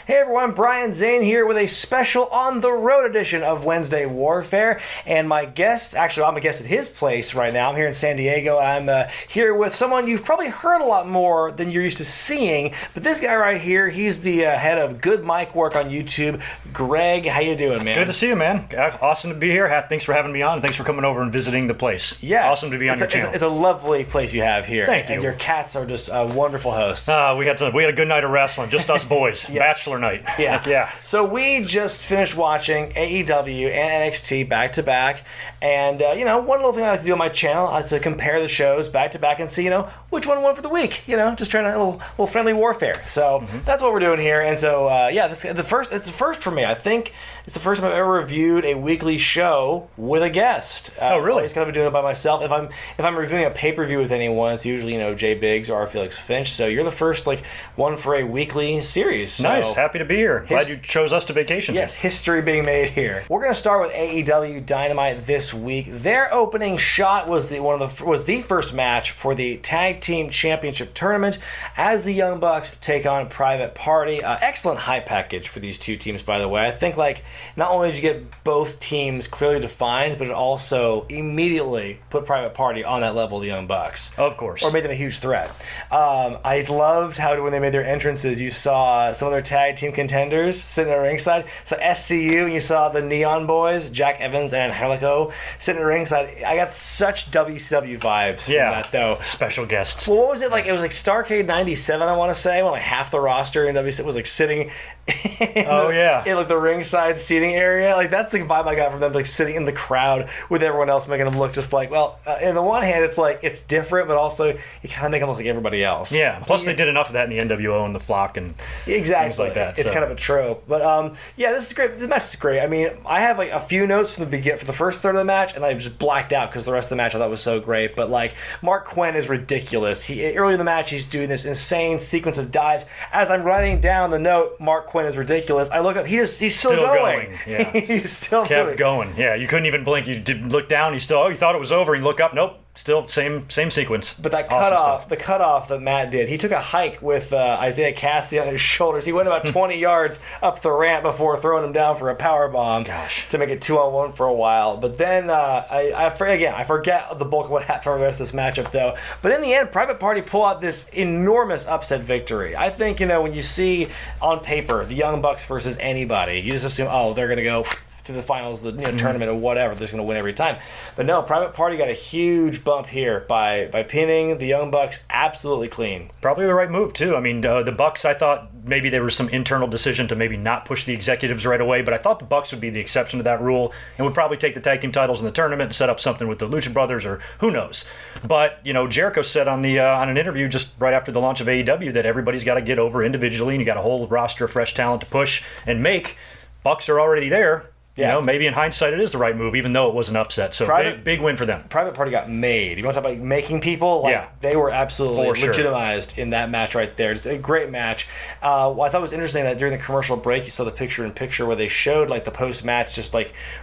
Hey everyone, Brian Zane here with a special on the road edition of Wednesday Warfare. And my guest, actually I'm a guest at his place right now. I'm here in San Diego. I'm here with someone you've probably heard a lot more than you're used to seeing. But this guy right here, he's the head of GoodMicWork on YouTube. Greg, how you doing, man? Good to see you, man. Awesome to be here. Thanks for having me on. Thanks for coming over and visiting the place. Yes. Awesome to be on your channel. It's a lovely place you have here. Thank you. And your cats are just wonderful hosts. We had a good night of wrestling, just us boys. Yes. Bachelor night. Yeah. Yeah. So we just finished watching AEW and NXT back to back, and one little thing I like to do on my channel is to compare the shows back to back and see which one won for the week. Just trying to a little friendly warfare. So that's what we're doing here. And so it's the first for me. I think it's the first time I've ever reviewed a weekly show with a guest. Oh, really? I always kind of doing it by myself. If I'm reviewing a pay-per-view with anyone, it's usually Jay Biggs or Felix Finch. So you're the first one for a weekly series. So nice. Happy to be here. Glad you chose us to vacation. Yes, history being made here. We're going to start with AEW Dynamite this week. Their opening shot was the first match for the Tag Team Championship tournament as the Young Bucks take on Private Party. Excellent hype package for these two teams, by the way. I think not only did you get both teams clearly defined, but it also immediately put Private Party on that level of the Young Bucks. Of course. Or made them a huge threat. I loved how when they made their entrances, you saw some of their tag team contenders sitting at ringside. So SCU, and you saw the Neon Boys, Jack Evans and Angelico, sitting at ringside. I got such WCW vibes from that, though. Special guests. Well, what was it like? It was like Starrcade 97, I want to say, when half the roster in WCW was sitting in the ringside seating area. That's the vibe I got from them, sitting in the crowd with everyone else, making them look just in the one hand, it's different, but also you kind of make them look like everybody else. Yeah, plus they did enough of that in the NWO and the Flock and things like that. It's kind of a trope. But this is great. This match is great. I mean, I have a few notes from for the first third of the match, and I just blacked out because the rest of the match I thought was so great. But Mark Quinn is ridiculous. Early in the match, he's doing this insane sequence of dives. As I'm writing down the note, Mark Quinn is ridiculous. I look up, he's still going. Yeah. He's still kept going. Yeah, you couldn't even blink. You did look down. You thought it was over. You look up. Nope. Still same sequence. But that cutoff that Matt did, he took a hike with Isaiah Cassidy on his shoulders. He went about 20 yards up the ramp before throwing him down for a power bomb to make it 2-on-1 for a while. But then I forget the bulk of what happened for the rest of this matchup, though. But in the end, Private Party pull out this enormous upset victory. I think when you see on paper the Young Bucks versus anybody, you just assume they're going to go to the finals, the tournament or whatever, they're just going to win every time. But no, Private Party got a huge bump here by pinning the Young Bucks absolutely clean. Probably the right move too. I mean, the Bucks, I thought maybe there was some internal decision to maybe not push the executives right away, but I thought the Bucks would be the exception to that rule and would probably take the tag team titles in the tournament and set up something with the Lucha Brothers or who knows. But Jericho said on an interview just right after the launch of AEW that everybody's got to get over individually, and you got a whole roster of fresh talent to push and make. Bucks are already there. Yeah. Maybe in hindsight it is the right move, even though it was an upset. So big win for them. Private Party got made. You want to talk about making people? They were absolutely legitimized in that match right there. It's a great match. I thought it was interesting that during the commercial break, you saw the picture-in-picture where they showed the post-match just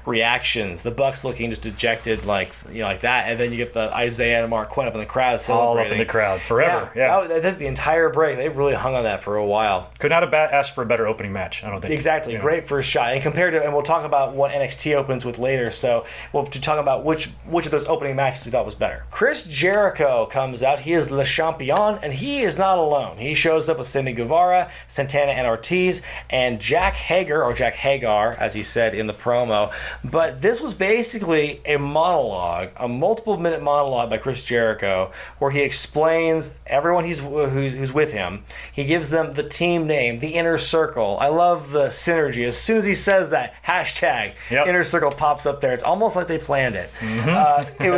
reactions. The Bucks looking just dejected like that, and then you get the Isaiah and Mark Quinn up in the crowd celebrating. All up in the crowd forever. Yeah. That's the entire break. They really hung on that for a while. Could not have asked for a better opening match, I don't think. Exactly. Great first shot. And we'll talk about what NXT opens with later, so we'll be talking about which of those opening matches we thought was better. Chris Jericho comes out. He is Le Champion, and he is not alone. He shows up with Sammy Guevara, Santana and Ortiz, and Jack Hagar, as he said in the promo. But this was basically a monologue, a multiple-minute monologue by Chris Jericho, where he explains everyone who's with him. He gives them the team name, the Inner Circle. I love the synergy. As soon as he says that, hashtag Inner Circle pops up there. It's almost like they planned it. It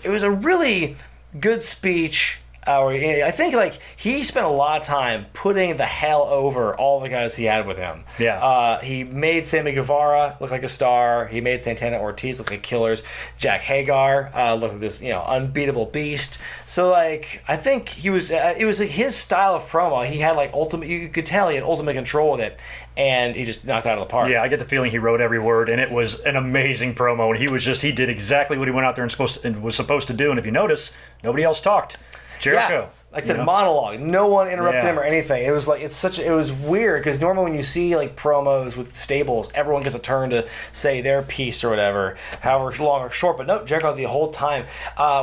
was a really good speech. I think he spent a lot of time putting the hell over all the guys he had with him. Yeah. He made Sammy Guevara look like a star. He made Santana Ortiz look like killers. Jack Hagar look like this unbeatable beast. So I think it was his style of promo. He had ultimate. You could tell he had ultimate control with it. And he just knocked it out of the park. Yeah, I get the feeling he wrote every word, and it was an amazing promo. And he did exactly what he went out there and was supposed to do. And if you notice, nobody else talked. Jericho. like I said, monologue. No one interrupted Yeah. him or anything. It was like it was weird because normally when you see like promos with stables, everyone gets a turn to say their piece or whatever, however long or short. But no, Jericho the whole time.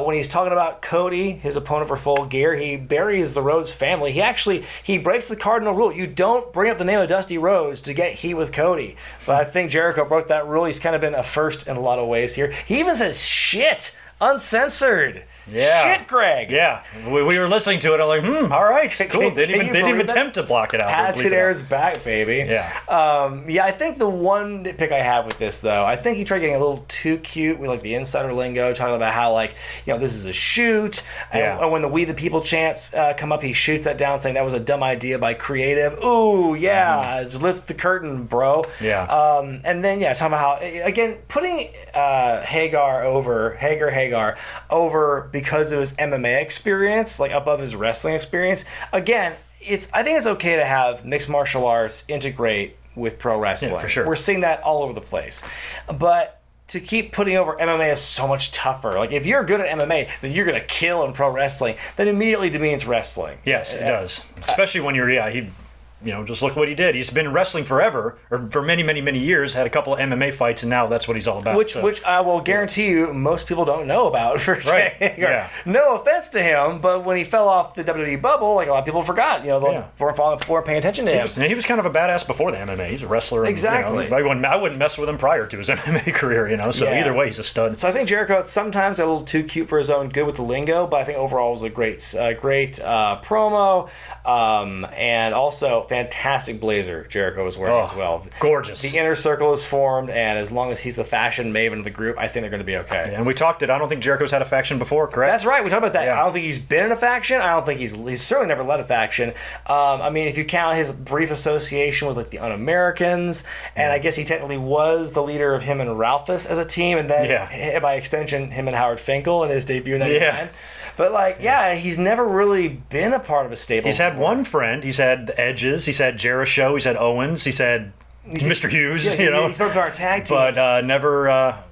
When he's talking about Cody, his opponent for Full Gear, he buries the Rhodes family. He breaks the cardinal rule. You don't bring up the name of Dusty Rhodes to get heat with Cody. But I think Jericho broke that rule. He's kind of been a first in a lot of ways here. He even says shit uncensored. Yeah. Shit, Greg. Yeah. We were listening to it. I'm like, all right, cool. Didn't even attempt to block it out. Attitude Era's back, baby. Yeah. I think the one nitpick I have with this, though, I think he tried getting a little too cute with like the insider lingo, talking about how like, this is a shoot. And when the We the People chants come up, he shoots that down, saying that was a dumb idea by creative. Ooh, yeah. Lift the curtain, bro. Yeah. And then, talking about how, again, putting Hagar over because of his MMA experience, like above his wrestling experience. Again, I think it's okay to have mixed martial arts integrate with pro wrestling. Yeah, for sure. We're seeing that all over the place. But to keep putting over MMA is so much tougher. Like, if you're good at MMA, then you're going to kill in pro wrestling. That immediately demeans wrestling. Yes, it does. Especially when you're, just look what he did. He's been wrestling forever, or for many, many, many years, had a couple of MMA fights, and now that's what he's all about. Which I will guarantee you most people don't know about for Right. Yeah. No offense to him, but when he fell off the WWE bubble, like a lot of people forgot, weren't paying attention to him. He was kind of a badass before the MMA. He's a wrestler. Exactly. And, I wouldn't mess with him prior to his MMA career, so either way, he's a stud. So I think Jericho sometimes a little too cute for his own good with the lingo, but I think overall it was a great promo, and also fantastic blazer Jericho was wearing as well. Gorgeous. The inner circle is formed, and as long as he's the fashion maven of the group, I think they're going to be okay. Yeah, and we talked it. I don't think Jericho's had a faction before, correct? That's right. We talked about that. Yeah. I don't think he's been in a faction. I don't think he's certainly never led a faction. If you count his brief association with like the Un-Americans, and I guess he technically was the leader of him and Ralphus as a team, and then by extension, him and Howard Finkel in his debut in '99. Yeah. But he's never really been a part of a stable. He's had one friend. He's had the Edges. He's had Jericho. He's had Owens. He's had Mr. Hughes. He's been part of our tag teams, but never a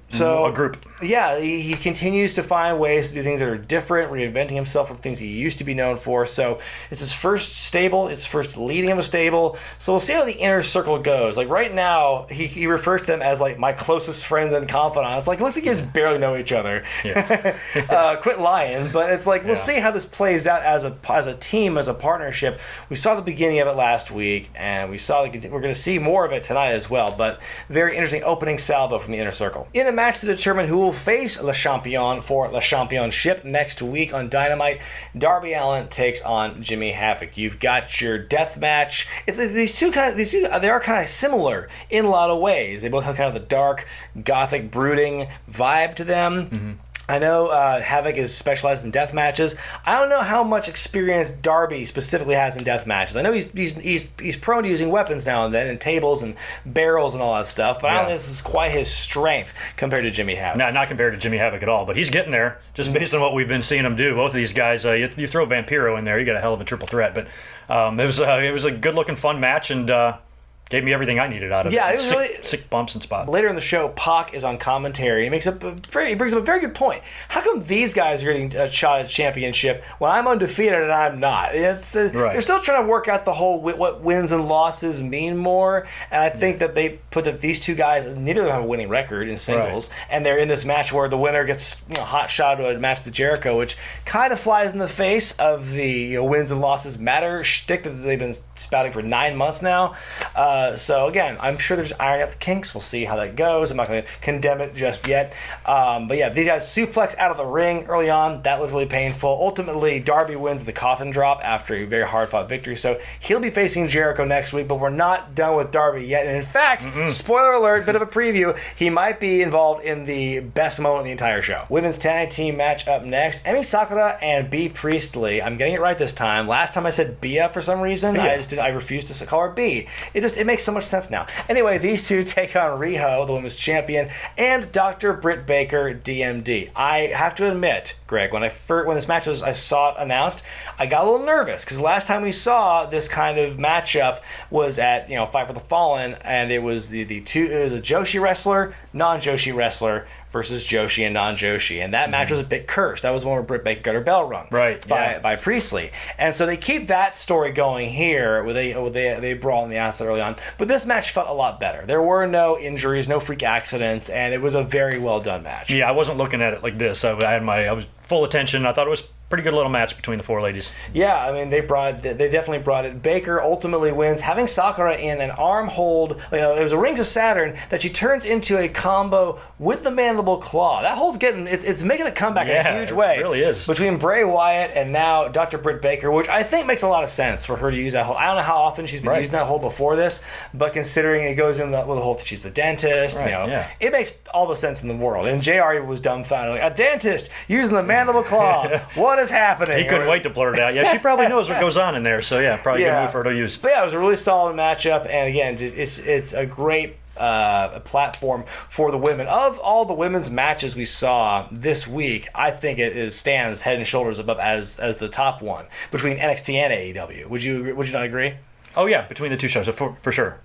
group. Yeah, he continues to find ways to do things that are different, reinventing himself from things he used to be known for. So it's his first stable. It's first leading of a stable. So we'll see how the inner circle goes. Like right now, he refers to them as like my closest friends and confidants. Like, looks like you guys barely know each other. Yeah. Quit lying. But it's like we'll see how this plays out as a team, as a partnership. We saw the beginning of it last week, and we're going to see more of it tonight as well. But very interesting opening salvo from the inner circle. In a match to determine who will face Le Champion for Le Championship next week on Dynamite, Darby Allin takes on Jimmy Havoc. You've got your death match. These two they are kind of similar in a lot of ways. They both have kind of the dark, gothic, brooding vibe to them. Mm-hmm. I know Havoc is specialized in death matches. I don't know how much experience Darby specifically has in death matches. I know he's prone to using weapons now and then, and tables and barrels and all that stuff, but I don't think this is quite his strength compared to Jimmy Havoc. No, not compared to Jimmy Havoc at all, but he's getting there, just based on what we've been seeing him do. Both of these guys, you throw Vampiro in there, you got a hell of a triple threat, but it was a good-looking, fun match, and gave me everything I needed out of it. Yeah, it was sick bumps and spots. Later in the show, Pac is on commentary. He brings up a very good point. How come these guys are getting a shot at championship when I'm undefeated and I'm not? They're still trying to work out the whole what wins and losses mean more. And I think that they put that these two guys, neither of them have a winning record in singles, and they're in this match where the winner gets hot shot to a match with Jericho, which kind of flies in the face of the wins and losses matter shtick that they've been spouting for 9 months now. So again, I'm sure there's iron out the kinks. We'll see how that goes. I'm not going to condemn it just yet. But yeah, these guys suplex out of the ring early on. That looked really painful. Ultimately, Darby wins the coffin drop after a very hard-fought victory. So he'll be facing Jericho next week, but we're not done with Darby yet. And in fact, spoiler alert, bit of a preview, he might be involved in the best moment of the entire show. Women's tag team match up next. Emi Sakura and Bea Priestley. I'm getting it right this time. Last time I said Bea for some reason. I refused to call her Bea. It makes so much sense now. Anyway, these two take on Riho, the women's champion, and Dr. Britt Baker, DMD. I have to admit, Greg. When this match I saw it announced, I got a little nervous because last time we saw this kind of matchup was at Fight for the Fallen, and it was it was a Joshi wrestler, non-Joshi wrestler versus Joshi and non-Joshi, and that match was a bit cursed. That was the one where Britt Baker got her bell rung by Priestley, and so they keep that story going here where they brawl on the outside early on. But this match felt a lot better. There were no injuries, no freak accidents, and it was a very well done match. Yeah, I wasn't looking at it like this. I was full attention. I thought it was pretty good little match between the four ladies. Yeah, I mean, they definitely brought it. Baker ultimately wins, having Sakura in an arm hold. It was a Rings of Saturn that she turns into a combo with the mandible claw. That hold's it's making a comeback in a huge way. It really is. Between Bray Wyatt and now Dr. Britt Baker, which I think makes a lot of sense for her to use that hold. I don't know how often she's been using that hold before this, but considering it goes in with the whole that she's the dentist, it makes all the sense in the world. And JR was dumbfounded, like, a dentist using the mandible claw. What is happening? He couldn't wait to blurt it out. Yeah, she probably knows what goes on in there, so probably a good move for her to use. But it was a really solid matchup, and again, it's a great platform for the women. Of all the women's matches we saw this week, I think it stands head and shoulders above as the top one between NXT and AEW. Would you not agree? Oh yeah, between the two shows, for sure.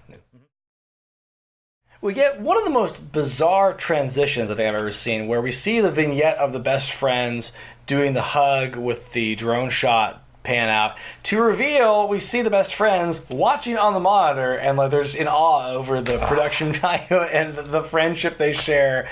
We get one of the most bizarre transitions I think I've ever seen, where we see the vignette of the best friends doing the hug with the drone shot pan out. To reveal, we see the best friends watching on the monitor, and they're just in awe over the production value and the friendship they share.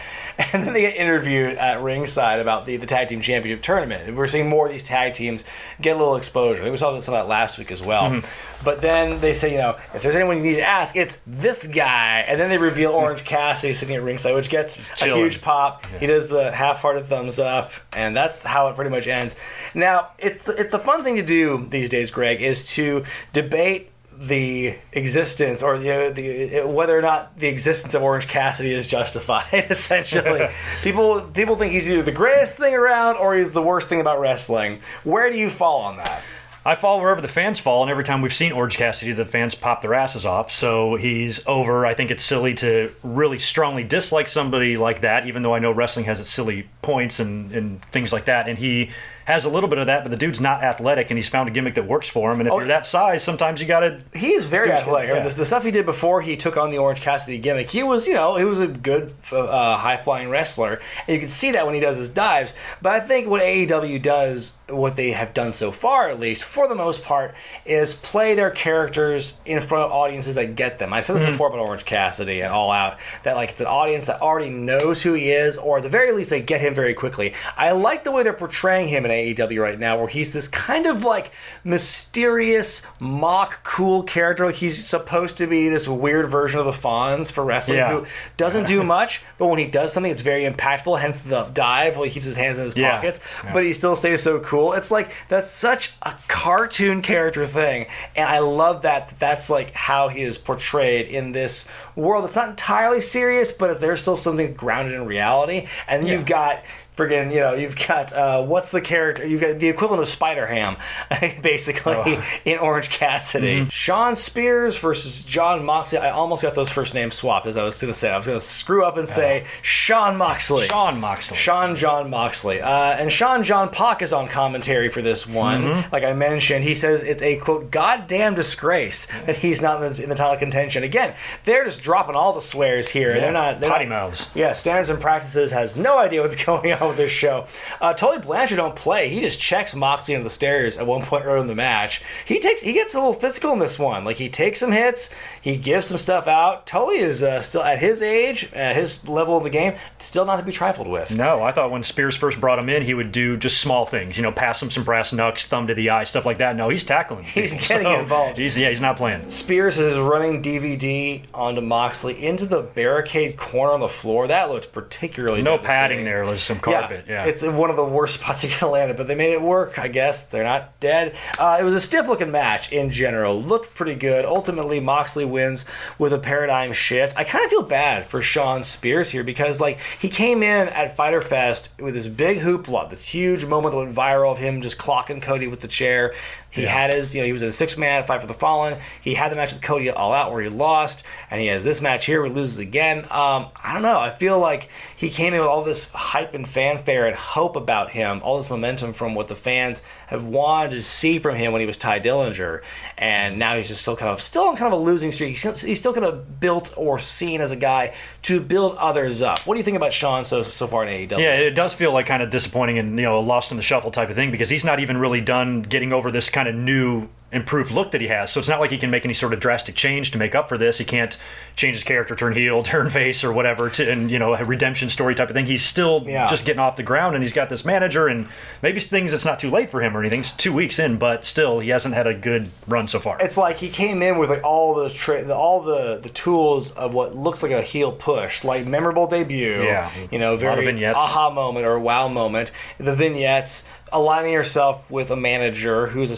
And then they get interviewed at ringside about the tag team championship tournament. And we're seeing more of these tag teams get a little exposure. We saw some of that last week as well. Mm-hmm. But then they say, if there's anyone you need to ask, it's this guy. And then they reveal Orange Cassidy sitting at ringside, which gets a huge pop. Yeah. He does the half-hearted thumbs up, and that's how it pretty much ends. Now, it's the fun thing to do these days, Greg, is to debate the existence or whether or not the existence of Orange Cassidy is justified. Essentially, people think he's either the greatest thing around or he's the worst thing about wrestling. Where do you fall on that? I fall wherever the fans fall, and every time we've seen Orange Cassidy, the fans pop their asses off. So he's over. I think it's silly to really strongly dislike somebody like that, even though I know wrestling has its silly points and things like that. And he has a little bit of that, but the dude's not athletic, and he's found a gimmick that works for him. And if you're that size, sometimes you got to... He is very athletic. Yeah. I mean, the stuff he did before he took on the Orange Cassidy gimmick, he was a good high-flying wrestler, and you can see that when he does his dives. But I think what AEW does, what they have done so far at least, for the most part, is play their characters in front of audiences that get them. I said this before about Orange Cassidy and All Out, that it's an audience that already knows who he is, or at the very least, they get him very quickly. I like the way they're portraying him in AEW right now, where he's this kind of mysterious, mock cool character. Like he's supposed to be this weird version of the Fonz for wrestling who doesn't do much, but when he does something, it's very impactful, hence the dive, while he keeps his hands in his pockets, but he still stays so cool. It's that's such a cartoon character thing, and I love that's how he is portrayed in this world that's not entirely serious, but there's still something grounded in reality. And then you've got you've got what's the character? You've got the equivalent of Spider-Ham, basically, in Orange Cassidy. Sean Spears versus Jon Moxley. I almost got those first names swapped, as I was going to say. I was going to screw up and say Sean Moxley. Sean Moxley. Sean John Moxley. And Sean John Pac is on commentary for this one. Like I mentioned, he says it's a, quote, goddamn disgrace that he's not in the title contention. Again, they're just dropping all the swears here. They're not... Potty mouths. Yeah, Standards and Practices has no idea what's going on with this show. Tully Blanchard don't play. He just checks Moxley into the stairs at one point early in the match. He gets a little physical in this one. He takes some hits, he gives some stuff out. Tully is still at his age, at his level of the game, still not to be trifled with. No, I thought when Spears first brought him in, he would do just small things. Pass him some brass knucks, thumb to the eye, stuff like that. No, he's tackling. He's getting involved. He's not playing. Spears is running DVD onto Moxley into the barricade corner on the floor. That looked particularly no padding there. There's some carpet. Yeah. It's one of the worst spots you can land it, but they made it work, I guess. They're not dead. It was a stiff-looking match in general. Looked pretty good. Ultimately, Moxley wins with a paradigm shift. I kind of feel bad for Sean Spears here because, he came in at Fyter Fest with this big hoopla, this huge moment that went viral of him just clocking Cody with the chair. He had his, he was in a 6-man fight for the Fallen. He had the match with Cody All Out where he lost, and he has this match here where he loses again. I don't know. I feel like he came in with all this hype and fanfare and hope about him, all this momentum from what the fans have wanted to see from him when he was Ty Dillinger, and now he's just still on kind of a losing streak. He's still kind of built or seen as a guy to build others up. What do you think about Sean so far in AEW? Yeah, it does feel like kind of disappointing and lost in the shuffle type of thing, because he's not even really done getting over this kind of new improved look that he has. So it's not like he can make any sort of drastic change to make up for this. He can't change his character, turn heel, turn face, or whatever, and a redemption story type of thing. He's still just getting off the ground, and he's got this manager, and maybe things it's not too late for him or anything. It's 2 weeks in, but still he hasn't had a good run so far. It's like he came in with like all the tools of what looks like a heel push, like memorable debut, very aha moment or wow moment, the vignettes, aligning yourself with a manager who's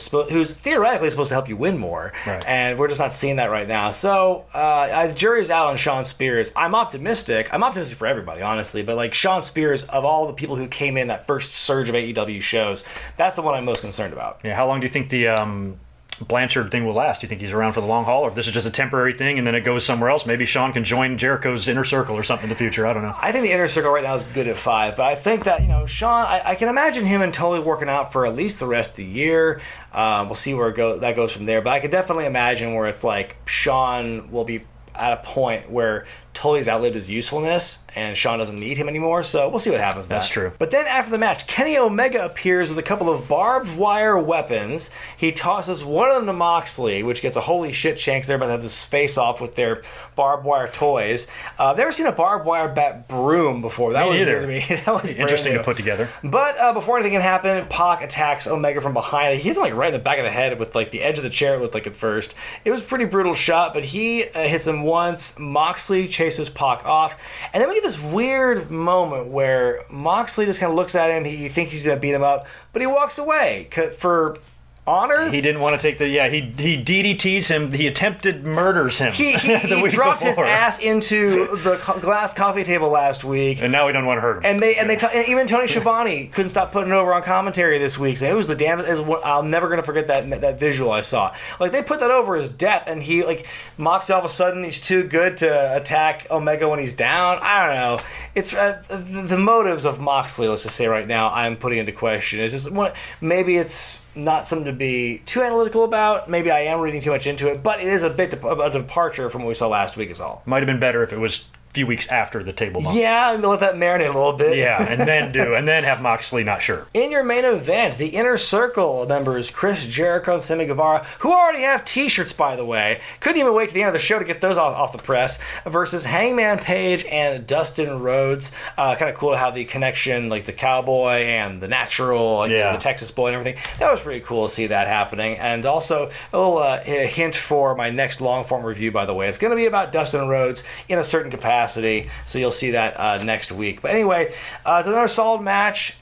theoretically supposed to help you win more, and we're just not seeing that right now. So the jury's out on Sean Spears. I'm optimistic. I'm optimistic for everybody, honestly, but like Sean Spears, of all the people who came in that first surge of AEW shows, that's the one I'm most concerned about. Yeah, how long do you think the Blanchard thing will last? Do you think he's around for the long haul, or if this is just a temporary thing and then it goes somewhere else? Maybe Sean can join Jericho's Inner Circle or something in the future. I don't know. I think the Inner Circle right now is good at 5, but I think that Sean, I can imagine him and totally working out for at least the rest of the year. We'll see where that goes from there, but I could definitely imagine where it's like Sean will be at a point where Tully's outlived his usefulness and Sean doesn't need him anymore, so we'll see what happens. That's true. But then after the match, Kenny Omega appears with a couple of barbed wire weapons. He tosses one of them to Moxley, which gets a holy shit chant because they're about to have this face-off with their barbed wire toys. I've never seen a barbed wire bat broom before. That was new to me. That was interesting to put together. But before anything can happen, Pac attacks Omega from behind. He hits him like right in the back of the head with like the edge of the chair, it looked like at first. It was a pretty brutal shot, but he hits him once. Moxley chases Pac off, and then we get this weird moment where Moxley just kind of looks at him. He thinks he's gonna beat him up, but he walks away for honor. He didn't want to take he DDTs him. He attempted murders him. He dropped his ass into the glass coffee table last week, and now he doesn't want to hurt him. And even Tony Schiavone couldn't stop putting it over on commentary this week. So it was the damnest. I'm never gonna forget that visual I saw. Like they put that over his death, and he Moxley all of a sudden he's too good to attack Omega when he's down. I don't know. It's the motives of Moxley. Let's just say right now I'm putting into question. It's just maybe it's not something to be too analytical about. Maybe I am reading too much into it, but it is a bit of a departure from what we saw last week is all. Might have been better if it was a few weeks after the table bump. Yeah, let that marinate a little bit. Yeah, and then have Moxley not sure. In your main event, the Inner Circle members Chris Jericho and Sammy Guevara, who already have t-shirts by the way, couldn't even wait to the end of the show to get those off the press, versus Hangman Page and Dustin Rhodes. Kind of cool how the connection, like the cowboy and the natural, the Texas boy and everything. That was pretty cool to see that happening. And also a little hint for my next long form review, by the way. It's going to be about Dustin Rhodes in a certain capacity, so you'll see that next week. But anyway, it's another solid match.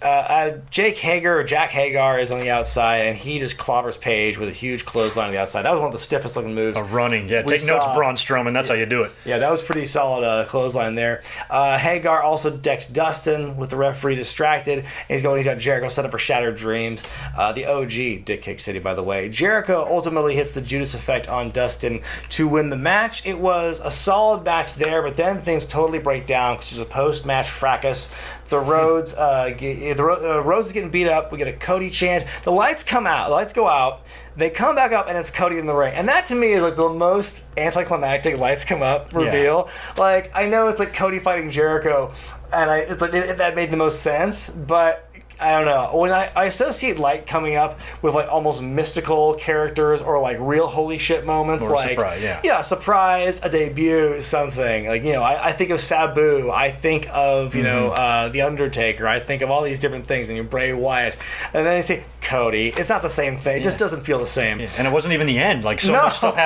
Jack Hagar is on the outside, and he just clobbers Page with a huge clothesline on the outside. That was one of the stiffest looking moves. Running, take notes, Braun Strowman. That's how you do it. Yeah, that was pretty solid clothesline there. Hagar also decks Dustin with the referee distracted. And he's got Jericho set up for Shattered Dreams. The OG Dick Kick City, by the way. Jericho ultimately hits the Judas effect on Dustin to win the match. It was a solid match there, but then things totally break down because there's a post-match fracas. The Rhodes is getting beat up. We get a Cody chant. The lights come out. The lights go out. They come back up, and it's Cody in the ring. And that, to me, is like the most anticlimactic lights come up reveal. Yeah. Like, I know it's like Cody fighting Jericho, and it's like that made the most sense, but I don't know. When I associate light coming up with like almost mystical characters or like real holy shit moments, or like surprise, surprise, a debut, something like I think of Sabu, I think of the Undertaker, I think of all these different things, and Bray Wyatt, and then you see Cody. It's not the same thing. It just doesn't feel the same. Yeah. And it wasn't even the end. Like so much stuff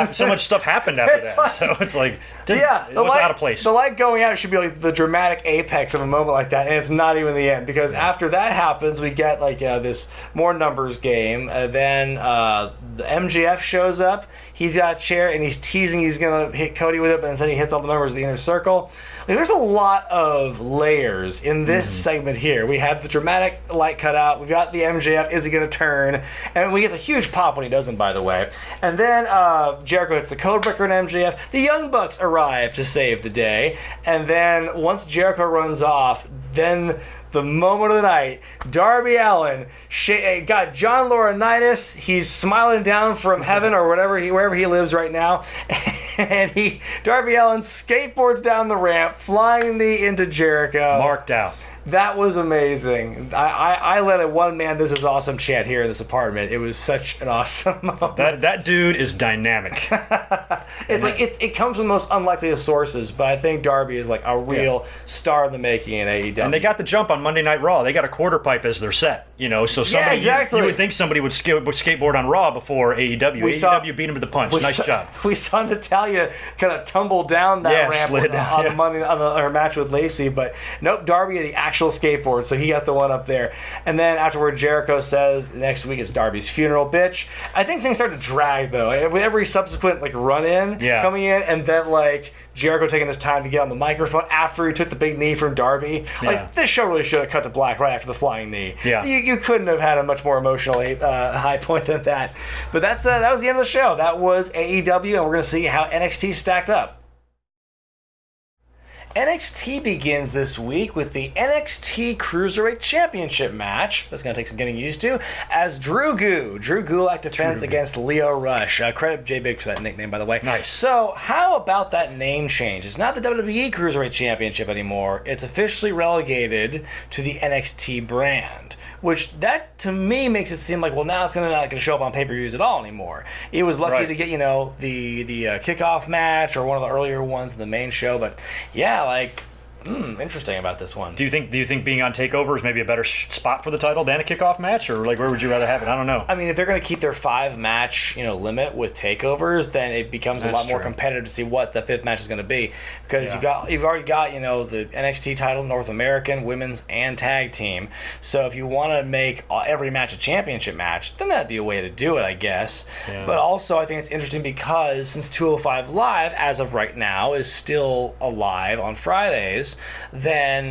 happened after that. Like, so it's like it was out of place. The light going out should be like the dramatic apex of a moment like that, and it's not even the end because after that happens. happens. We get like this more numbers game. Then the MJF shows up. He's got a chair and he's teasing he's going to hit Cody with it, but instead he hits all the members of the inner circle. Like, there's a lot of layers in this segment here. We have the dramatic light cutout. We've got the MJF, is he going to turn? And we get a huge pop when he doesn't, by the way. And then Jericho hits the codebreaker and MJF. The Young Bucks arrive to save the day. And then once Jericho runs off, then the moment of the night, Darby Allin got John Laurinaitis. He's smiling down from heaven or wherever he lives right now, and Darby Allin skateboards down the ramp, flying knee into Jericho. Marked out. That was amazing. I led a one-man "This is awesome" chant here in this apartment. It was such an awesome moment. That dude is dynamic. It's like it comes from the most unlikely of sources, but I think Darby is like a real star in the making in AEW. And they got the jump on Monday Night Raw. They got a quarter pipe as their set, so somebody exactly. you would think somebody would skateboard on Raw before AEW. AEW beat him to the punch. Nice job. We saw Natalya kind of tumble down that ramp on the Monday on her match with Lacey, but nope, Darby had the actual skateboard, so he got the one up there. And then afterward, Jericho says next week is Darby's funeral, bitch. I think things start to drag though with every subsequent run in coming in, and then Jericho taking his time to get on the microphone after he took the big knee from Darby. This show really should have cut to black right after the flying knee. Yeah. You couldn't have had a much more emotional high point than that. But that was the end of the show. That was AEW, and we're going to see how NXT stacked up. NXT begins this week with the NXT Cruiserweight Championship match. That's going to take some getting used to. As Drew Gulak defends against Lio Rush. Credit J Big for that nickname, by the way. Nice. So, how about that name change? It's not the WWE Cruiserweight Championship anymore. It's officially relegated to the NXT brand. Which, that, to me, makes it seem like, well, now it's not going to show up on pay-per-views at all anymore. It was lucky to get, the kickoff match or one of the earlier ones in the main show. But, yeah, interesting about this one. Do you think being on TakeOver is maybe a better spot for the title than a kickoff match, or where would you rather have it? I don't know. I mean, if they're going to keep their 5-match limit with takeovers, then it becomes a lot more competitive to see what the 5th match is going to be, because you've already got the NXT title, North American, women's, and tag team. So if you want to make every match a championship match, then that'd be a way to do it, I guess. Yeah. But also, I think it's interesting because since 205 Live, as of right now, is still alive on Fridays. Then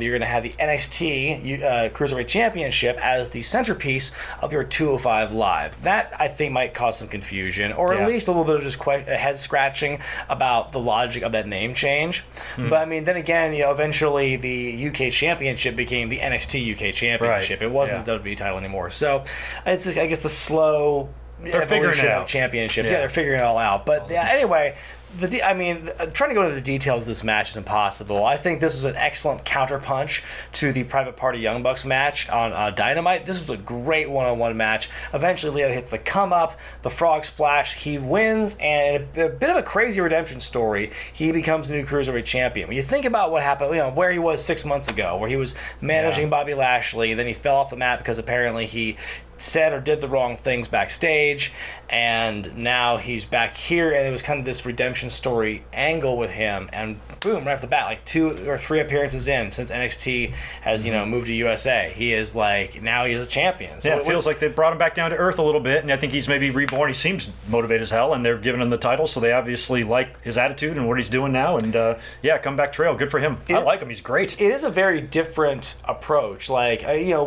you're going to have the NXT Cruiserweight Championship as the centerpiece of your 205 Live. That, I think, might cause some confusion, or at least a little bit of just head scratching about the logic of that name change. But I mean, then again, eventually the UK Championship became the NXT UK Championship. It wasn't the WWE title anymore. So it's just, I guess, the slow evolution of championships. Yeah, they're figuring it all out. But anyway. Trying to go into the details of this match is impossible. I think this was an excellent counterpunch to the Private Party Young Bucks match on Dynamite. This was a great one-on-one match. Eventually, Leo hits the come-up, the frog splash. He wins, and in a bit of a crazy redemption story, he becomes the new Cruiserweight champion. When you think about what happened, where he was 6 months ago, where he was managing Bobby Lashley, then he fell off the map because apparently he said or did the wrong things backstage, and now he's back here, and it was kind of this redemption story angle with him, and boom, right off the bat, 2 or 3 appearances in since NXT has moved to USA, he is now he's a champion. So it feels like they brought him back down to earth a little bit, and I think he's maybe reborn. He seems motivated as hell, and they're giving him the title, so they obviously like his attitude and what he's doing now, and comeback trail, good for him. I like him, he's great. It is a very different approach. Leo,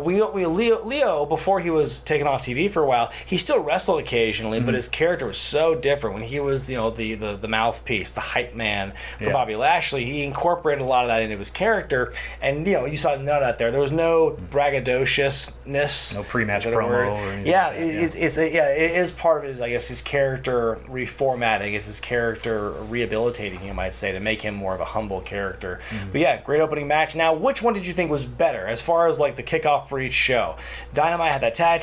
before he was taken off TV for a while, he still wrestled occasionally, but his character was so different. When he was the mouthpiece, the hype man for Bobby Lashley, he incorporated a lot of that into his character, and you saw none of that there. There was no braggadociousness, no pre-match promo or anything. It is part of his character reformatting, is his character rehabilitating, you might say, to make him more of a humble character. But great opening match. Now, which one did you think was better as far as the kickoff for each show? Dynamite had that tag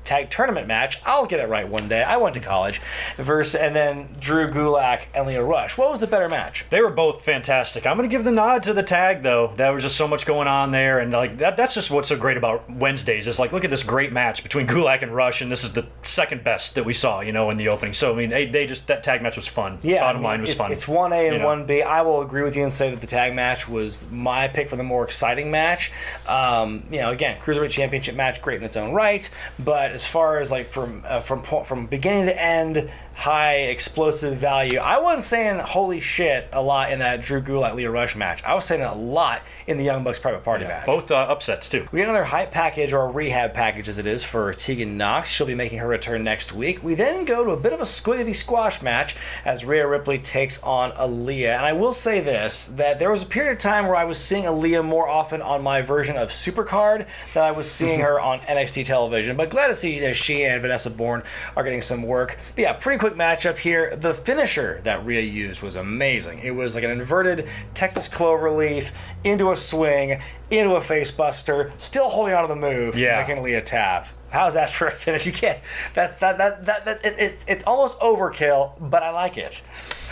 tag tournament match. I'll get it right one day. I went to college. And then Drew Gulak and Lio Rush. What was the better match? They were both fantastic. I'm going to give the nod to the tag, though. There was just so much going on there, and like that's just what's so great about Wednesdays. Is like, look at this great match between Gulak and Rush, and this is the second best that we saw, in the opening. So I mean, that tag match was fun. Yeah, bottom line was fun. It's 1A and 1B. I will agree with you and say that the tag match was my pick for the more exciting match. Again, Cruiserweight Championship match, great in its own right, but as far as like from beginning to end, high explosive value, I wasn't saying holy shit a lot in that Drew Gulak Lio Rush match. I was saying a lot in the Young Bucks Private Party match. Both upsets too. We get another hype package, or a rehab package as it is, for Tegan Nox. She'll be making her return next week. We then go to a bit of a squiggity squash match as Rhea Ripley takes on Aaliyah. And I will say this, that there was a period of time where I was seeing Aaliyah more often on my version of Supercard than I was seeing her on NXT television. But glad to see that she and Vanessa Bourne are getting some work. But yeah, pretty quick matchup here. The finisher that Rhea used was amazing. It was like an inverted Texas cloverleaf into a swing, into a face buster, still holding on to the move, making Aaliyah tap. How's that for a finish? You can't. It's almost overkill, but I like it.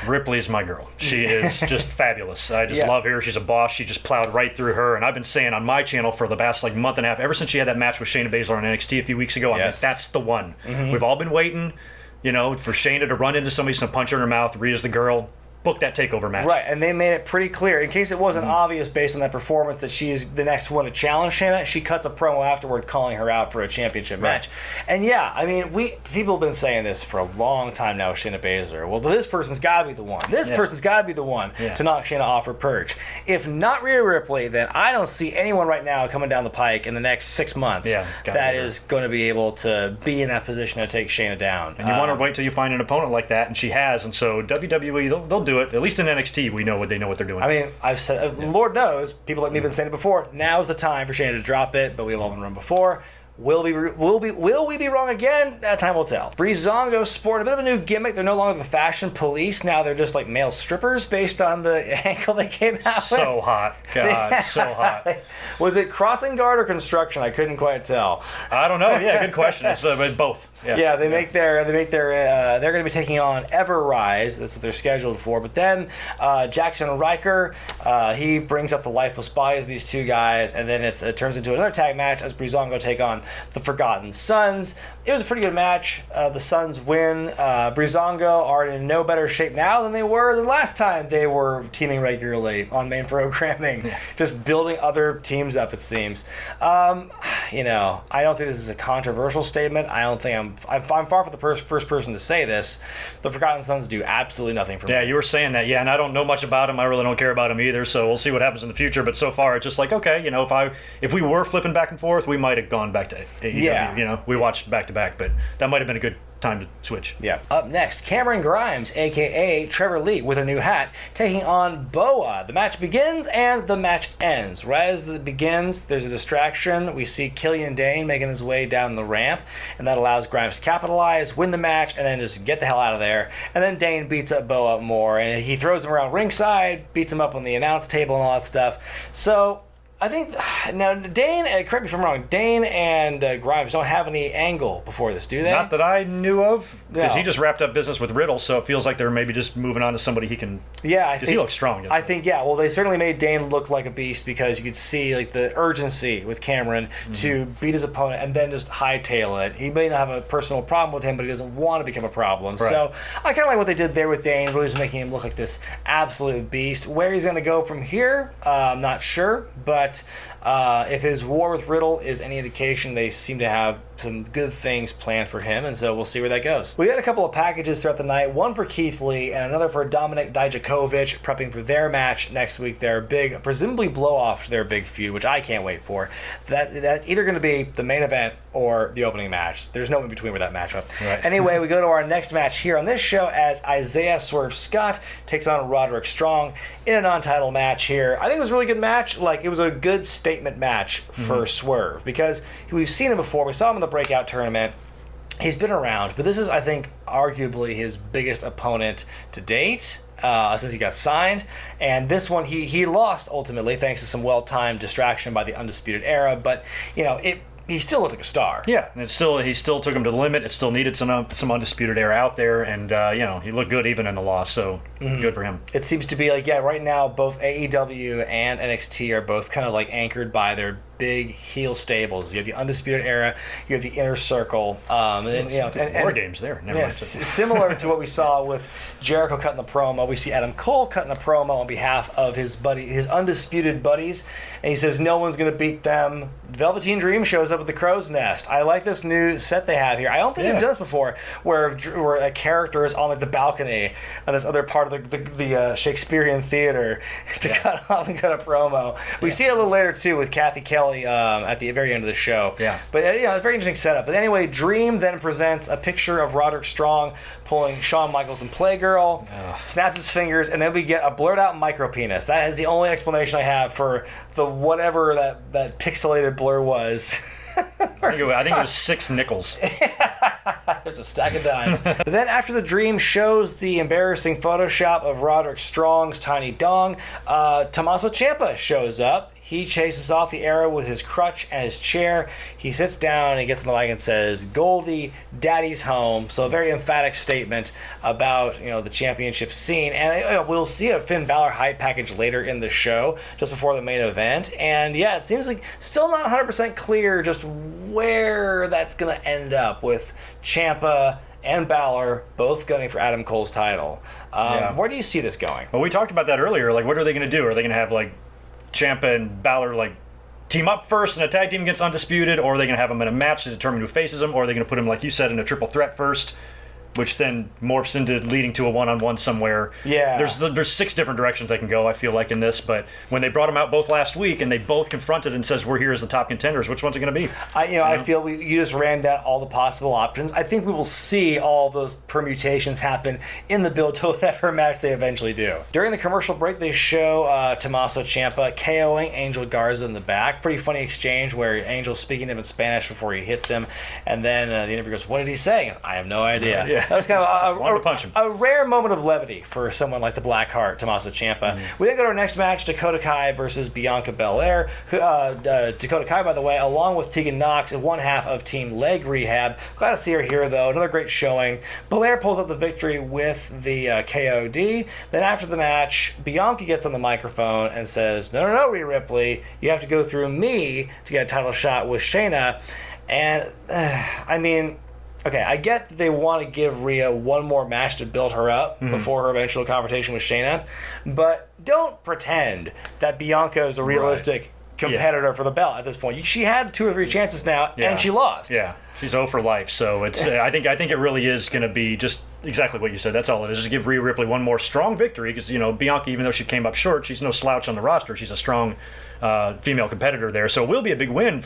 Ripley's my girl. She is just fabulous. I just love her. She's a boss. She just plowed right through her. And I've been saying on my channel for the past month and a half, ever since she had that match with Shayna Baszler on NXT a few weeks ago, I mean, that's the one. Mm-hmm. We've all been waiting, for Shayna to run into somebody, some punch her in her mouth. Rhea's the girl. Book that takeover match. Right, and they made it pretty clear, in case it wasn't obvious based on that performance, that she is the next one to challenge Shayna. She cuts a promo afterward calling her out for a championship match. And people have been saying this for a long time now with Shayna Baszler. Well, this person's got to be the one. This person's got to be the one to knock Shayna off her perch. If not Rhea Ripley, then I don't see anyone right now coming down the pike in the next 6 months that is going to be able to be in that position to take Shayna down. And you want to wait till you find an opponent like that, and she has. And so WWE, they'll do it. At least in NXT, they know what they're doing. I mean, I've said, Lord knows, people like me have been saying it before. Now's the time for Shayna to drop it, but we've all been wrong before. Will we be wrong again? That time will tell. Breezango sport a bit of a new gimmick. They're no longer the fashion police. Now they're just like male strippers based on the angle they came out with. So hot. God, so hot. Was it crossing guard or construction? I couldn't quite tell. I don't know. Yeah, good question. It's both. Yeah, they're going to be taking on Everrise. That's what they're scheduled for. But then Jackson Riker, he brings up the lifeless bodies of these two guys, and then it turns into another tag match as Breezango take on the Forgotten Sons. It was a pretty good match. The Sons win. Breezango are in no better shape now than they were the last time they were teaming regularly on main programming. Just building other teams up, it seems. I don't think this is a controversial statement. I don't think I'm far from the first person to say this. The Forgotten Sons do absolutely nothing for me. Yeah, you were saying that. Yeah, and I don't know much about them. I really don't care about them either. So we'll see what happens in the future. But so far, it's just like, okay, if we were flipping back and forth, we might have gone back to AEW. Yeah. We watched back to back, but that might have been a good time to switch. Yeah. Up next, Cameron Grimes, a.k.a. Trevor Lee, with a new hat, taking on Boa. The match begins and the match ends. Right as it begins, there's a distraction. We see Killian Dane making his way down the ramp, and that allows Grimes to capitalize, win the match, and then just get the hell out of there. And then Dane beats up Boa more, and he throws him around ringside, beats him up on the announce table and all that stuff. So I think, now, Dane, correct me if I'm wrong, Dane and Grimes don't have any angle before this, do they? Not that I knew of, because he just wrapped up business with Riddle, so it feels like they're maybe just moving on to somebody he can... Yeah, because he looks strong. I think, well, they certainly made Dane look like a beast, because you could see like the urgency with Cameron to beat his opponent and then just hightail it. He may not have a personal problem with him, but he doesn't want to become a problem. Right. So I kind of like what they did there with Dane, really just making him look like this absolute beast. Where he's going to go from here, I'm not sure, but... if his war with Riddle is any indication, they seem to have some good things planned for him, and so we'll see where that goes. We had a couple of packages throughout the night, one for Keith Lee and another for Dominik Dijakovic, prepping for their match next week, their big, presumably blow-off to their big feud, which I can't wait for. That's either going to be the main event or the opening match. There's no in between with that matchup. Right. Anyway, we go to our next match here on this show as Isaiah Swerve Scott takes on Roderick Strong in a non-title match here. I think it was a really good match. It was a good statement match for Swerve, because we've seen him before. We saw him in the Breakout tournament. He's been around, but this is, I think, arguably his biggest opponent to date since he got signed. And this one, he lost ultimately thanks to some well-timed distraction by the Undisputed Era. But he still looked like a star. Yeah, and he still took him to the limit. It still needed some Undisputed Era out there, and he looked good even in the loss, so good for him. It seems to be like, right now both AEW and NXT are both kind of like anchored by their big heel stables. You have the Undisputed Era, you have the Inner Circle, and War games there. Similar to what we saw with Jericho cutting the promo, we see Adam Cole cutting a promo on behalf of his undisputed buddies, and he says no one's going to beat them. Velveteen Dream shows up at the Crow's Nest. I like this new set they have here. I don't think they've done this before, where a character is on like the balcony on this other part of the Shakespearean theater to cut off and cut a promo. We see it a little later too with Kathy Kelly at the very end of the show. Yeah. But it's a very interesting setup. But anyway, Dream then presents a picture of Roderick Strong pulling Shawn Michaels and Playgirl, snaps his fingers, and then we get a blurred out micro penis. That is the only explanation I have for the whatever that pixelated blur was. I think it was 6 nickels. There's a stack of dimes. But then after the Dream shows the embarrassing Photoshop of Roderick Strong's tiny dong, Tommaso Ciampa shows up. He chases off the Era with his crutch and his chair. He sits down and he gets on the mic and says, "Goldie, Daddy's home." So a very emphatic statement about the championship scene. And we'll see a Finn Balor hype package later in the show, just before the main event. And yeah, it seems like still not 100% clear just where that's going to end up with Ciampa and Balor both gunning for Adam Cole's title. Where do you see this going? Well, we talked about that earlier. Like, what are they going to do? Are they going to have Ciampa and Balor team up first in a tag team against Undisputed, or are they going to have them in a match to determine who faces them, or are they going to put them, like you said, in a triple threat first, which then morphs into leading to a one-on-one somewhere? Yeah. There's 6 different directions they can go, I feel like, in this, but when they brought them out both last week and they both confronted and says, we're here as the top contenders, which one's it going to be? I feel you just ran down all the possible options. I think we will see all those permutations happen in the build to whatever match they eventually do. During the commercial break, they show Tommaso Ciampa KOing Angel Garza in the back. Pretty funny exchange where Angel's speaking to him in Spanish before he hits him, and then the interviewer goes, "What did he say?" "I have no idea." Yeah. That was kind of to punch him. A rare moment of levity for someone like the Blackheart, Tommaso Ciampa. We then go to our next match, Dakota Kai versus Bianca Belair. Dakota Kai, by the way, along with Tegan Nox, is one half of Team Leg Rehab. Glad to see her here, though. Another great showing. Belair pulls up the victory with the KOD. Then after the match, Bianca gets on the microphone and says, No, Rhea Ripley. You have to go through me to get a title shot with Shayna. And, okay, I get that they want to give Rhea one more match to build her up before her eventual confrontation with Shayna, but don't pretend that Bianca is a realistic competitor for the belt at this point. She had 2 or 3 chances now, and she lost. Yeah, she's 0 for life, so it's. I think it really is going to be just exactly what you said. That's all it is. Just give Rhea Ripley one more strong victory, because Bianca, even though she came up short, she's no slouch on the roster. She's a strong female competitor there, so it will be a big win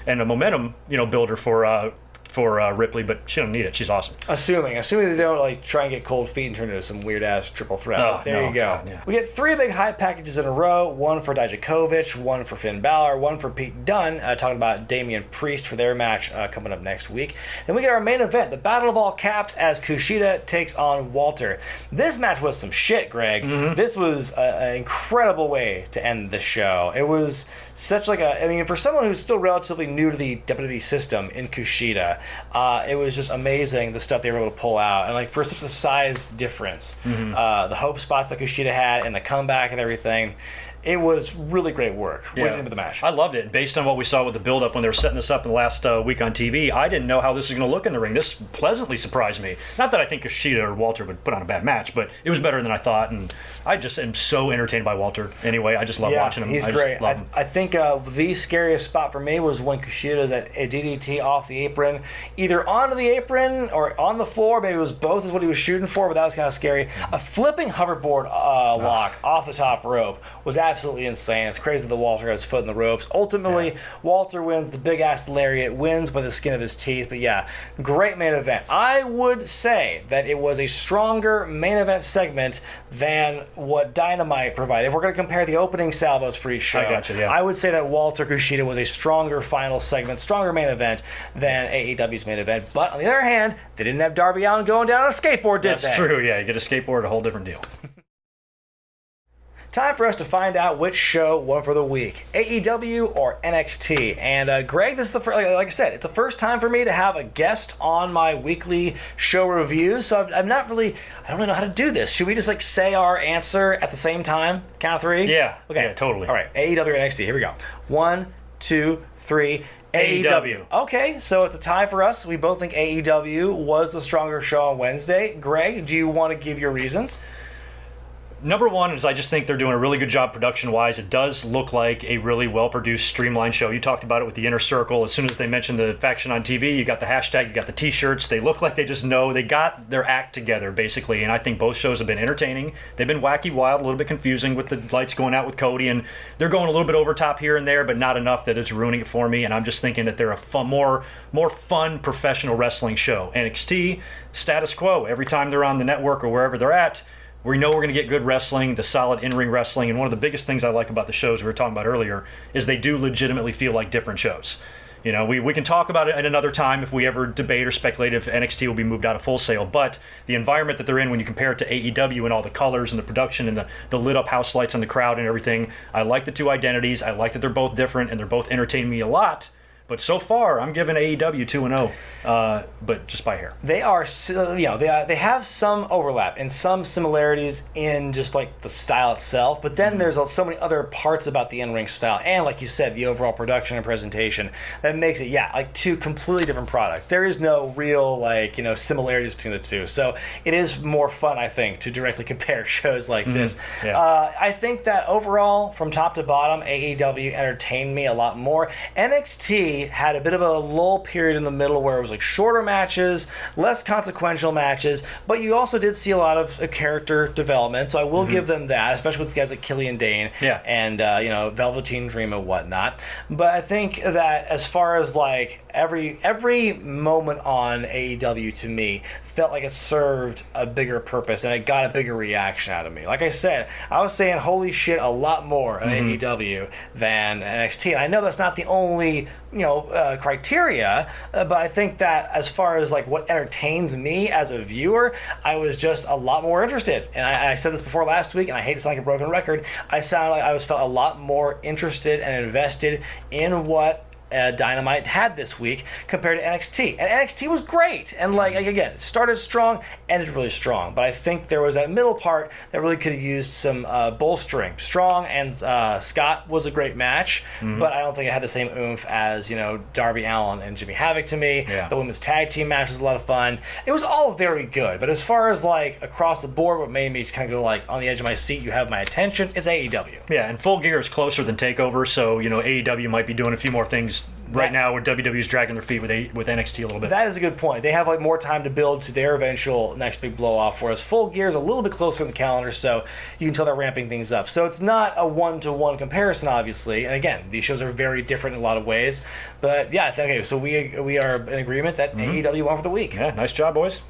and a momentum builder for Ripley, but she don't need it. She's awesome. Assuming they don't try and get cold feet and turn into some weird ass triple threat. There you go. God, yeah. We get 3 big hype packages in a row. One for Dijakovic, one for Finn Balor, one for Pete Dunne, talking about Damian Priest for their match coming up next week. Then we get our main event, the Battle of All Caps, as Kushida takes on Walter. This match was some shit, Greg. This was an incredible way to end the show. It was such for someone who's still relatively new to the WWE system in Kushida, it was just amazing the stuff they were able to pull out, and for such a size difference, the hope spots that Kushida had and the comeback and everything. It was really great work. What do you think of the match? I loved it. Based on what we saw with the build-up when they were setting this up in the last week on TV, I didn't know how this was going to look in the ring. This pleasantly surprised me. Not that I think Kushida or Walter would put on a bad match, but it was better than I thought, and I just am so entertained by Walter. Anyway, I just love watching him. He's great. I think the scariest spot for me was when Kushida's at a DDT off the apron, either onto the apron or on the floor. Maybe it was both is what he was shooting for, but that was kind of scary. A flipping hoverboard lock off the top rope was absolutely insane. It's crazy that Walter has his foot in the ropes. Ultimately, Walter wins. The big-ass lariat wins by the skin of his teeth. But yeah, great main event. I would say that it was a stronger main event segment than what Dynamite provided. If we're going to compare the opening salvos for each show, I would say that Walter Kushida was a stronger final segment, stronger main event than AEW's main event. But on the other hand, they didn't have Darby Allin going down on a skateboard, did they? That's true, yeah. You get a skateboard, a whole different deal. time for us to find out which show won for the week, AEW or NXT. And Greg, this is the first, like I said, it's the first time for me to have a guest on my weekly show review. So I don't really know how to do this. Should we just like say our answer at the same time? Count of three? Yeah. Okay. Yeah, totally. All right. AEW or NXT. Here we go. 1, 2, 3. AEW. Okay, so it's a tie for us. We both think AEW was the stronger show on Wednesday. Greg, do you want to give your reasons? Number one is I just think they're doing a really good job production-wise. It does look like a really well-produced, streamlined show. You talked about it with the Inner Circle. As soon as they mentioned the faction on TV, you got the hashtag, you got the T-shirts. They look like they just know. They got their act together, basically, and I think both shows have been entertaining. They've been wacky, wild, a little bit confusing with the lights going out with Cody, and they're going a little bit over top here and there, but not enough that it's ruining it for me, and I'm just thinking that they're a fun, more fun professional wrestling show. NXT, status quo. Every time they're on the network or wherever they're at, we know we're going to get good wrestling, the solid in-ring wrestling, and one of the biggest things I like about the shows we were talking about earlier is they do legitimately feel like different shows. You know, we can talk about it at another time if we ever debate or speculate if NXT will be moved out of Full Sail, but the environment that they're in when you compare it to AEW and all the colors and the production and the lit-up house lights and the crowd and everything, I like the two identities. I like that they're both different and they're both entertaining me a lot. But so far, I'm giving AEW 2-0, but just by hair. They are, they have some overlap and some similarities in just like the style itself. But then there's so many other parts about the in-ring style, and like you said, the overall production and presentation that makes it, like two completely different products. There is no real similarities between the two. So it is more fun, I think, to directly compare shows like this. Yeah. I think that overall, from top to bottom, AEW entertained me a lot more. NXT had a bit of a lull period in the middle where it was like shorter matches, less consequential matches, but you also did see a lot of character development, so I will give them that, especially with guys like Killian Dane and Velveteen Dream and whatnot. But I think that as far as like every moment on AEW to me felt like it served a bigger purpose and it got a bigger reaction out of me. Like I said, I was saying holy shit a lot more on AEW than NXT. And I know that's not the only criteria, but I think that as far as like what entertains me as a viewer, I was just a lot more interested. And I said this before last week, and I hate to sound like a broken record. I felt a lot more interested and invested in what Dynamite had this week compared to NXT. And NXT was great. And like again, it started strong, ended really strong. But I think there was that middle part that really could have used some bolstering. Strong and Scott was a great match, but I don't think it had the same oomph as, Darby Allin and Jimmy Havoc to me. Yeah. The women's tag team match was a lot of fun. It was all very good. But as far as like across the board, what made me just kind of go like on the edge of my seat, you have my attention, is AEW. Yeah, and Full Gear is closer than TakeOver, so AEW might be doing a few more things right now where WWE's dragging their feet with NXT a little bit. That is a good point. They have like more time to build to their eventual next big blow off, whereas Full Gear is a little bit closer in the calendar, so you can tell they're ramping things up. So it's not a one-to-one comparison, obviously. And again, these shows are very different in a lot of ways. But yeah, okay, so we are in agreement that AEW won for the week. Yeah, nice job, boys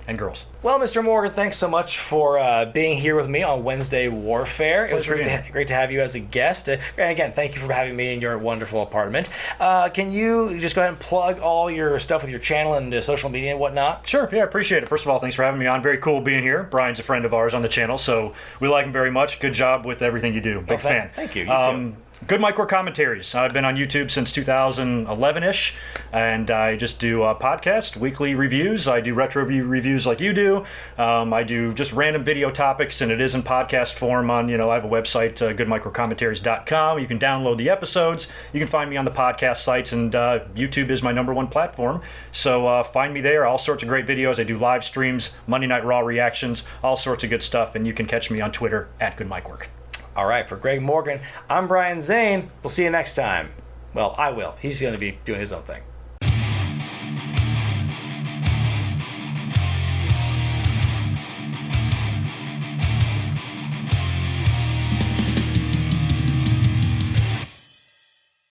and girls. Well, Mr. Morgan, thanks so much for being here with me on Wednesday Warfare. It was great to have you as a guest. And again, thank you for having me in your wonderful apartment. Can you just go ahead and plug all your stuff with your channel and social media and whatnot? Sure, yeah, I appreciate it. First of all, thanks for having me on. Very cool being here. Brian's a friend of ours on the channel, so we like him very much. Good job with everything you do. Big fan. Thank you. You too. GoodMicWork Commentaries. I've been on YouTube since 2011-ish, and I just do podcast, weekly reviews. I do retro reviews like you do. I do just random video topics, and it is in podcast form on, I have a website, GoodMicWorkCommentaries.com. You can download the episodes. You can find me on the podcast sites, and YouTube is my #1 platform. So find me there. All sorts of great videos. I do live streams, Monday Night Raw reactions, all sorts of good stuff, and you can catch me on Twitter @GoodMicWork. All right, for Greg Morgan, I'm Brian Zane. We'll see you next time. Well, I will. He's going to be doing his own thing.